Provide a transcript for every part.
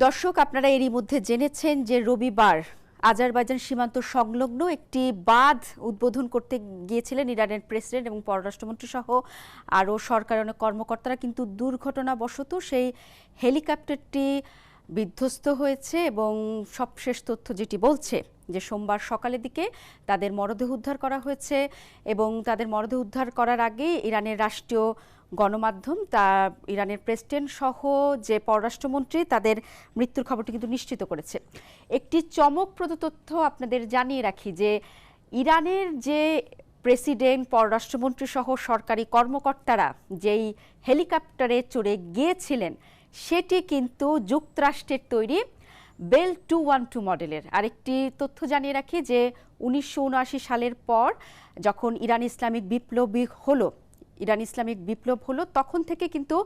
দর্শক, আপনারা এরই মধ্যে জেনেছেন যে রবিবার আজারবাইজান সীমান্ত সংলগ্ন একটি বাঁধ উদ্বোধন করতে গিয়েছিলেন ইরানের প্রেসিডেন্ট এবং পররাষ্ট্রমন্ত্রী সহ আরও সরকারের অনেক কর্মকর্তারা, কিন্তু দুর্ঘটনাবশত সেই হেলিকপ্টারটি বিধ্বস্ত হয়েছে এবং সবশেষ তথ্য যেটি বলছে যে সোমবার সকালের দিকে তাদের মরদেহ উদ্ধার করা হয়েছে এবং তাদের মরদেহ উদ্ধার করার আগে ইরানের রাষ্ট্রীয় গণমাধ্যম তা ইরানের প্রেসিডেন্ট সহ যে পররাষ্ট্রমন্ত্রী তাদের মৃত্যুর খবরটি কিন্তু নিশ্চিত করেছে। একটি চমকপ্রদ তথ্য আপনাদের জানিয়ে রাখি যে ইরানের যে প্রেসিডেন্ট, পররাষ্ট্রমন্ত্রী সহ সরকারি কর্মকর্তারা যেই হেলিকপ্টারে চড়ে গিয়েছিলেন সেটি কিন্তু যুক্তরাষ্ট্রের তৈরি বেল 212 মডেলের। আরেকটি তথ্য জানিয়ে রাখি যে 1979 সালের পর যখন ইরান ইসলামিক বিপ্লব হলো তখন থেকে কিন্তু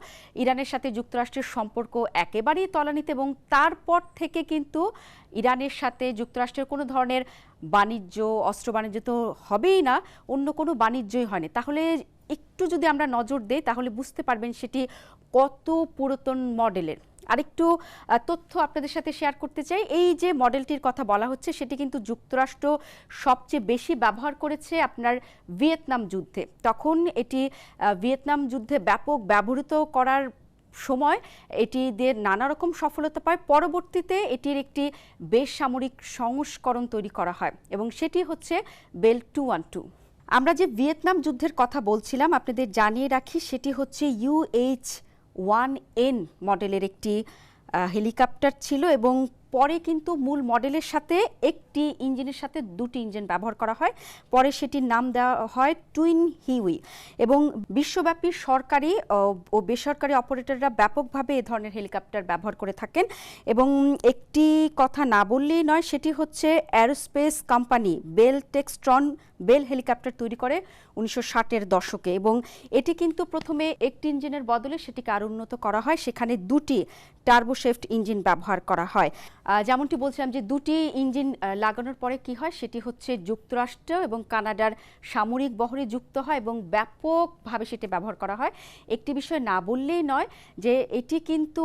ইরানের সাথে যুক্তরাষ্ট্রের সম্পর্ক একেবারেই তলানিতে এবং তারপর থেকে কিন্তু ইরানের সাথে যুক্তরাষ্ট্রের কোনো ধরনের বাণিজ্য, অস্ত্র বাণিজ্য তো হবেই না, অন্য কোনো বাণিজ্যই হয়নি। তাহলে একটু যদি আমরা নজর দেই তাহলে বুঝতে পারবেন সেটি কত পুরাতন মডেলের। আরেকটু তথ্য আপনাদের সাথে শেয়ার করতে চাই। এই যে মডেলটির কথা বলা হচ্ছে সেটি কিন্তু যুক্তরাষ্ট্র সবচেয়ে বেশি ব্যবহার করেছে আপনার ভিয়েতনাম যুদ্ধে। তখন এটি ভিয়েতনাম যুদ্ধে ব্যাপক ব্যবহৃত করার সময় এটি দিয়ে নানা রকম সফলতা পায়। পরবর্তীতে এটির একটি বেসামরিক সংস্করণ তৈরি করা হয় এবং সেটি হচ্ছে বেল 212। আমরা যে ভিয়েতনাম যুদ্ধের কথা বলছিলাম আপনাদের জানিয়ে রাখি সেটি হচ্ছে UH-1N মডেলের একটি হেলিকপ্টার ছিল এবং পরে কিন্তু মূল মডেলের সাথে একটি ইঞ্জিনের সাথে দুটি ইঞ্জিন ব্যবহার করা হয়। পরে সেটির নাম দেওয়া হয় টুইন হিউই এবং বিশ্বব্যাপী সরকারি ও বেসরকারি অপারেটররা ব্যাপকভাবে এ ধরনের হেলিকপ্টার ব্যবহার করে থাকেন। এবং একটি কথা না বললেই নয়, সেটি হচ্ছে aerospace company Bell Textron Bell helicopter তৈরি করে 1960-এর দশকে এবং এটি কিন্তু প্রথমে একটি ইঞ্জিনের বদলে সেটিকে আরও উন্নত করা হয়, সেখানে দুটি টার্বোশেফট ইঞ্জিন ব্যবহার করা হয়। যেমনটি বলছিলাম যে দুটি ইঞ্জিন লাগানোর পরে কি হয়, সেটি হচ্ছে যুক্তরাষ্ট্র এবং কানাডার সামরিক বহরে যুক্ত হয় এবং ব্যাপকভাবে সেটি ব্যবহার করা হয়। একটি বিষয় না বললেই নয় যে এটি কিন্তু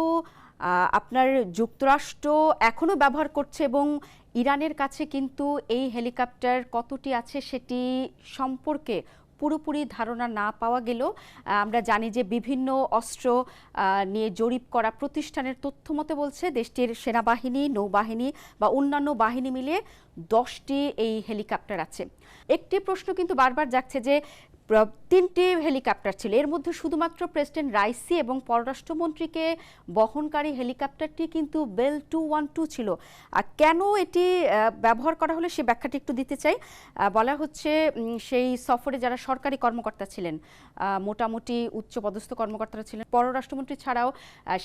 আপনার যুক্তরাষ্ট্র এখনও ব্যবহার করছে এবং ইরানের কাছে কিন্তু এই হেলিকপ্টার কতটি আছে সেটি সম্পর্কে পুরোপুরি ধারণা না পাওয়া গেলেও আমরা জানি যে বিভিন্ন অস্ত্র নিয়ে জরিপ করা প্রতিষ্ঠানের তথ্য মতে বলছে দেশটির সেনাবাহিনী, নৌবাহিনী বা অন্যান্য বাহিনী মিলিয়ে 10টি এই হেলিকপ্টার আছে। একটি প্রশ্ন কিন্তু বারবার যাচ্ছে যে 3টি হেলিকপ্টার ছিল, এর মধ্যে শুধুমাত্র প্রেসিডেন্ট রাইসি এবং পররাষ্ট্রমন্ত্রীকে বহনকারী হেলিকপ্টারটি কিন্তু বেল 212 ছিল। আর কেন এটি ব্যবহার করা হলো সে ব্যাখ্যাটি একটু দিতে চাই। বলা হচ্ছে সেই সফরে যারা সরকারি কর্মকর্তা ছিলেন, মোটামুটি উচ্চপদস্থ কর্মকর্তারা ছিলেন, পররাষ্ট্রমন্ত্রী ছাড়াও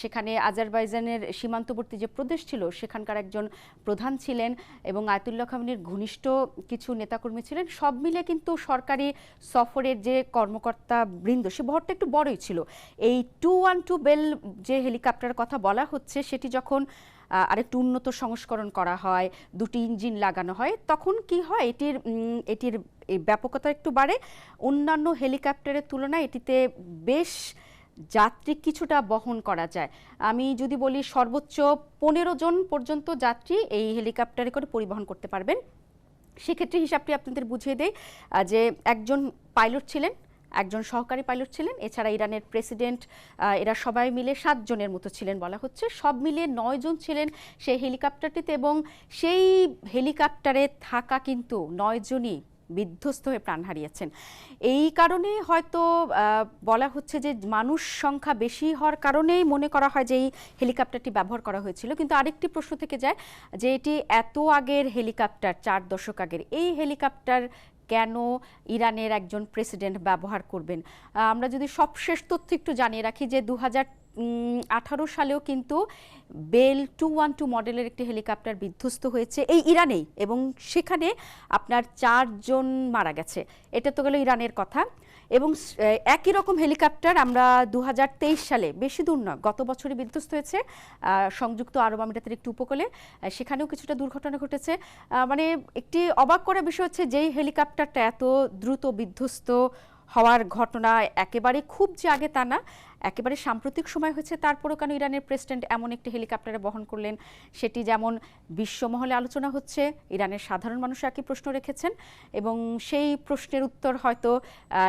সেখানে আজারবাইজানের সীমান্তবর্তী যে প্রদেশ ছিল সেখানকার একজন প্রধান ছিলেন এবং আয়াতুল্লাহ খামেনির ঘনিষ্ঠ কিছু নেতাকর্মী ছিলেন। সব মিলে কিন্তু সরকারি সফরে যে কর্মকর্তা বৃন্দ সে বহরটা একটু বড়ই ছিল। এই 212 বেল যে হেলিকপ্টারের কথা বলা হচ্ছে সেটি যখন আরেকটু উন্নত সংস্করণ করা হয়, দুটি ইঞ্জিন লাগানো হয়, তখন কি হয় এটির ব্যাপকতা একটু বাড়ে। অন্যান্য হেলিকপ্টারের তুলনায় এটিতে বেশ যাত্রী কিছুটা বহন করা যায়। আমি যদি বলি সর্বোচ্চ 15 জন পর্যন্ত যাত্রী এই হেলিকপ্টারে করে পরিবহন করতে পারবেন। সেক্ষেত্রে হিসাবটি আপনাদের বুঝিয়ে দেয় যে একজন পাইলট ছিলেন, একজন সহকারী পাইলট ছিলেন, এছাড়া ইরানের প্রেসিডেন্ট, এরা সবাই মিলে 7 জনের মতো ছিলেন বলা হচ্ছে। সব মিলিয়ে 9 জন ছিলেন সেই হেলিকপ্টারটিতে এবং সেই হেলিকপ্টারে থাকা কিন্তু 9 জনই বিধ্বস্ত হয়ে প্রাণ হারিয়েছেন। এই কারণে হয়তো বলা হচ্ছে যে মানুষ সংখ্যা বেশি হওয়ার কারণেই মনে করা হয় যে এই হেলিকপ্টারটি ব্যবহার করা হয়েছিল। কিন্তু আরেকটি প্রশ্ন থেকে যায় যে এটি এত আগের হেলিকপ্টার, 4 দশক আগের, এই হেলিকপ্টার কেন ইরানের একজন প্রেসিডেন্ট ব্যবহার করবেন? আমরা যদি সবশেষ তথ্য একটু জানিয়ে রাখি যে 2018 সালেও কিন্তু বেল 212 মডেলের একটি হেলিকপ্টার বিধ্বস্ত হয়েছে এই ইরানেই এবং সেখানে আপনার 4 জন মারা গেছে। এটা তো গেল ইরানের কথা। এবং একই রকম হেলিকপ্টার আমরা 2023 সালে, বেশি দূর নয়, গত বছরই বিধ্বস্ত হয়েছে সংযুক্ত আরব আমিরাতের একটি উপকূলে, সেখানেও কিছুটা দুর্ঘটনা ঘটেছে। মানে একটি অবাক করা বিষয় হচ্ছে যেই হেলিকপ্টারটা এত দ্রুত বিধ্বস্ত হওয়ার ঘটনা একেবারে খুব যে আগে তা না, একেবারে সাম্প্রতিক সময় হয়েছে। তারপরও কেন ইরানের প্রেসিডেন্ট এমন একটি হেলিকপ্টারে বহন করলেন, সেটি যেমন বিশ্বমহলে আলোচনা হচ্ছে, ইরানের সাধারণ মানুষ একই প্রশ্ন রেখেছেন এবং সেই প্রশ্নের উত্তর হয়তো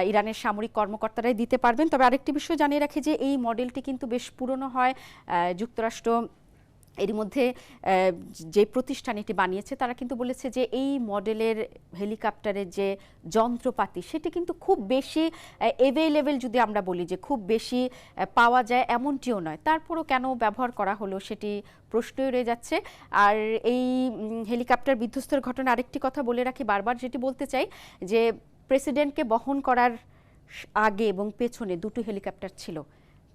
ইরানের সামরিক কর্মকর্তারাই দিতে পারবেন। তবে আরেকটি বিষয় জানিয়ে রাখি যে এই মডেলটি কিন্তু বেশ পুরনো হয়। যুক্তরাষ্ট্র এর মধ্যে যে প্রতিষ্ঠান এটি বানিয়েছে তারা কিন্তু বলেছে যে এই মডেলের হেলিকপ্টারের যে যন্ত্রপাতি সেটি কিন্তু খুব বেশি অ্যাভেলেবেল, যদি আমরা বলি যে খুব বেশি পাওয়া যায় এমনটিও নয়। তারপরও কেন ব্যবহার করা হলো সেটি প্রশ্নই রয়ে যাচ্ছে। আর এই হেলিকপ্টার বিধ্বস্তের ঘটনা আরেকটি কথা বলে রাখি, বারবার যেটি বলতে চাই যে প্রেসিডেন্টকে বহন করার আগে এবং পেছনে দুটো হেলিকপ্টার ছিল।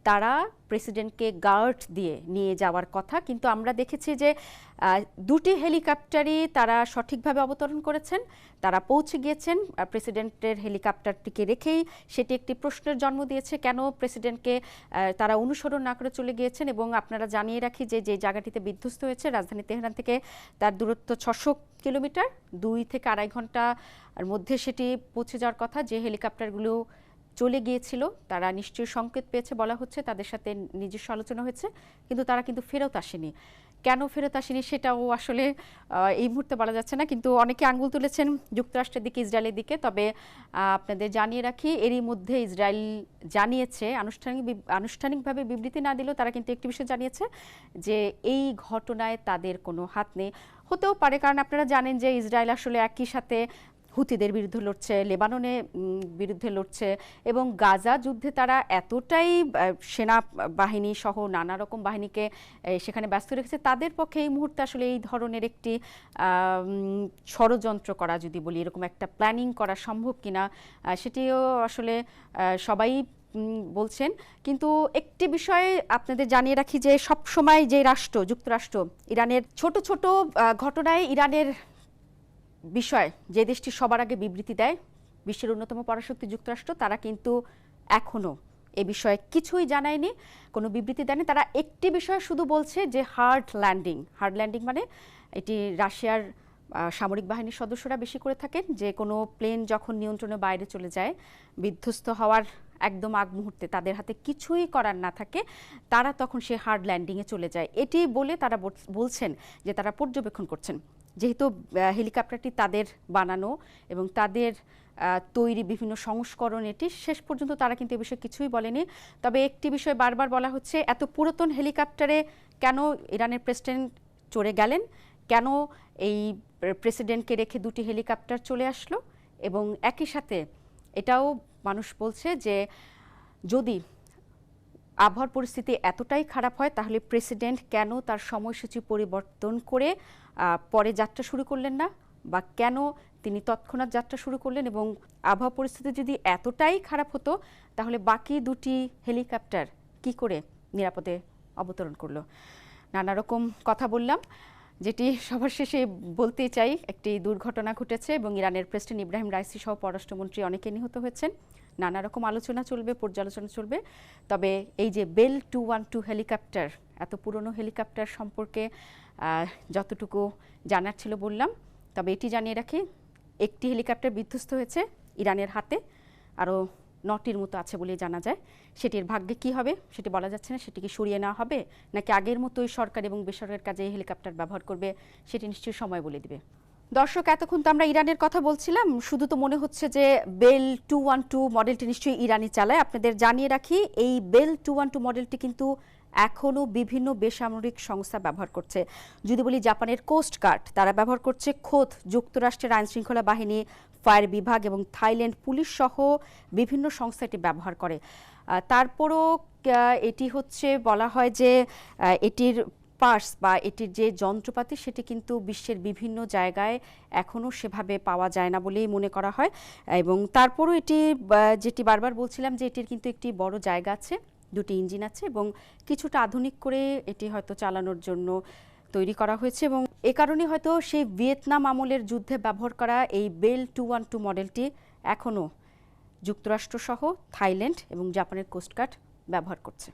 তারা প্রেসিডেন্টকে গার্ড দিয়ে নিয়ে যাওয়ার কথা, কিন্তু আমরা দেখেছি যে দুটি হেলিকপ্টারই তারা সঠিকভাবে অবতরণ করেছেন, তারা পৌঁছে গিয়েছেন। প্রেসিডেন্টের হেলিকপ্টারটিকে রেখেই সেটি একটি প্রশ্নের জন্ম দিয়েছে, কেন প্রেসিডেন্টকে তারা অনুসরণ না করে চলে গিয়েছেন। এবং আপনারা জানিয়ে রাখি যে যে জায়গাটিতে বিধ্বস্ত হয়েছে রাজধানী তেহরান থেকে তার দূরত্ব 600 কিলোমিটার, 2 থেকে আড়াই ঘন্টার মধ্যে সেটি পৌঁছে যাওয়ার কথা। যে হেলিকপ্টারগুলো চলে গিয়েছিল তারা নিশ্চয়ই সংকেত পেয়েছে বলা হচ্ছে, তাদের সাথে নিজস্ব আলোচনা হয়েছে, কিন্তু তারা কিন্তু ফেরত আসেনি। কেন ফেরত আসেনি সেটাও আসলে এই মুহূর্তে বলা যাচ্ছে না, কিন্তু অনেকে আঙ্গুল তুলেছেন যুক্তরাষ্ট্রের দিকে, ইসরায়েলের দিকে। তবে আপনাদের জানিয়ে রাখি এরই মধ্যে ইসরায়েল জানিয়েছে, আনুষ্ঠানিকভাবে বিবৃতি না দিলেও তারা কিন্তু একটি বিষয় জানিয়েছে যে এই ঘটনায় তাদের কোনো হাত নেই। হতেও পারে, কারণ আপনারা জানেন যে ইসরায়েল আসলে একই সাথে হুতিদের বিরুদ্ধে লড়ছে, লেবাননে বিরুদ্ধে লড়ছে এবং গাজা যুদ্ধে তারা এতটাই সেনা বাহিনী সহ নানা রকম বাহিনীকে সেখানে ব্যস্ত রেখেছে, তাদের পক্ষে এই মুহূর্তে আসলে এই ধরনের একটি ষড়যন্ত্র করা, যদি বলি এরকম একটা প্ল্যানিং করা সম্ভব কিনা সেটিও আসলে সবাই বলছেন। কিন্তু একটি বিষয়ে আপনাদের জানিয়ে রাখি যে সব সময় যে রাষ্ট্র যুক্তরাষ্ট্র ইরানের ছোট ছোট ঘটনায় ইরানের বিষয় যে দেশটি সবার আগে বিবৃতি দেয়, বিশ্বের অন্যতম পরাশক্তি যুক্তরাষ্ট্র, তারা কিন্তু এখনো এ বিষয়ে কিছুই জানায়নি, কোনো বিবৃতি দেয়নি। তারা একটি বিষয় শুধু বলছে যে হার্ড ল্যান্ডিং মানে এটি রাশিয়ার সামরিক বাহিনীর সদস্যরা বেশি করে থাকেন, যে কোনো প্লেন যখন নিয়ন্ত্রণের বাইরে চলে যায়, বিধ্বস্ত হওয়ার একদম আগ মুহূর্তে তাদের হাতে কিছুই করার না থাকে, তারা তখন সে হার্ড ল্যান্ডিংয়ে চলে যায়। এটি বলে তারা বলছেন যে তারা পর্যবেক্ষণ করছেন, যেহেতু হেলিকপ্টারটি তাদের বানানো এবং তাদের তৈরি বিভিন্ন সংস্করণ, এটি শেষ পর্যন্ত তারা কিন্তু এ বিষয়ে কিছুই বলেনি। তবে একটি বিষয় বারবার বলা হচ্ছে, এত পুরাতন হেলিকপ্টারে কেন ইরানের প্রেসিডেন্ট চড়ে গেলেন, কেন এই প্রেসিডেন্টকে রেখে দুটি হেলিকপ্টার চলে আসলো। এবং একই সাথে এটাও মানুষ বলছে যে যদি আবহাওয়ার পরিস্থিতি এতটাই খারাপ হয় তাহলে প্রেসিডেন্ট কেন তার সময়সূচি পরিবর্তন করে পরে যাত্রা শুরু করলেন না, বা কেন তিনি তৎক্ষণাৎ যাত্রা শুরু করলেন। এবং আবহাওয়া পরিস্থিতি যদি এতটাই খারাপ হতো তাহলে বাকি দুটি হেলিকপ্টার কি করে নিরাপদে অবতরণ করলো। নানা রকম কথা বললাম, যেটি সবার শেষে বলতে চাই, একটি দুর্ঘটনা ঘটেছে এবং ইরানের প্রেসিডেন্ট ইব্রাহিম রাইসি সহ পররাষ্ট্রমন্ত্রী অনেকে নিহত হয়েছেন। নানা রকম আলোচনা চলবে, পর্যালোচনা চলবে। তবে এই যে বেল 212 হেলিকপ্টার, এত পুরনো হেলিকপ্টার সম্পর্কে যতটুকু জানার ছিল বললাম। তবে এটি জানিয়ে রাখি, একটি হেলিকপ্টার বিধ্বস্ত হয়েছে ইরানের হাতে, আরও 9টির মতো আছে বলে জানা যায়। সেটির ভাগ্যে কি হবে সেটি বলা যাচ্ছে না, সেটিকে সরিয়ে নেওয়া হবে নাকি আগের মতোই সরকার এবং বেসরকারি কাজে এই হেলিকপ্টার ব্যবহার করবে, সেটি নিশ্চয়ই সময় বলে দিবে। দর্শক, এতক্ষণ তো আমরা ইরানের কথা বলছিলাম, শুধু তো মনে হচ্ছে যে বেল 212 মডেলটি নিশ্চয়ই ইরানি চালায়। আপনাদের জানিয়ে রাখি, এই বেল 212 মডেলটি কিন্তু এখনও বিভিন্ন বেসামরিক সংস্থা ব্যবহার করছে। যদি বলি জাপানের কোস্ট গার্ড, তারা ব্যবহার করছে, খোদ যুক্তরাষ্ট্রের আইনশৃঙ্খলা বাহিনী, ফায়ার বিভাগ এবং থাইল্যান্ড পুলিশ সহ বিভিন্ন সংস্থা এটি ব্যবহার করে। তারপরও এটি হচ্ছে বলা হয় যে এটির পার্টস বা এটির যে যন্ত্রপাতি সেটি কিন্তু বিশ্বের বিভিন্ন জায়গায় এখনও সেভাবে পাওয়া যায় না বলেই মনে করা হয়। এবং তারপরও এটি, যেটি বারবার বলছিলাম যে এটির কিন্তু একটি বড় জায়গা আছে, দুটি ইঞ্জিন আছে এবং কিছুটা আধুনিক করে এটি হয়তো চালানোর জন্য তৈরি করা হয়েছে। এবং এ কারণে হয়তো সেই ভিয়েতনাম আমলের যুদ্ধে ব্যবহার করা এই বেল 212 মডেলটি এখনও যুক্তরাষ্ট্রসহ থাইল্যান্ড এবং জাপানের কোস্টগার্ড ব্যবহার করছে।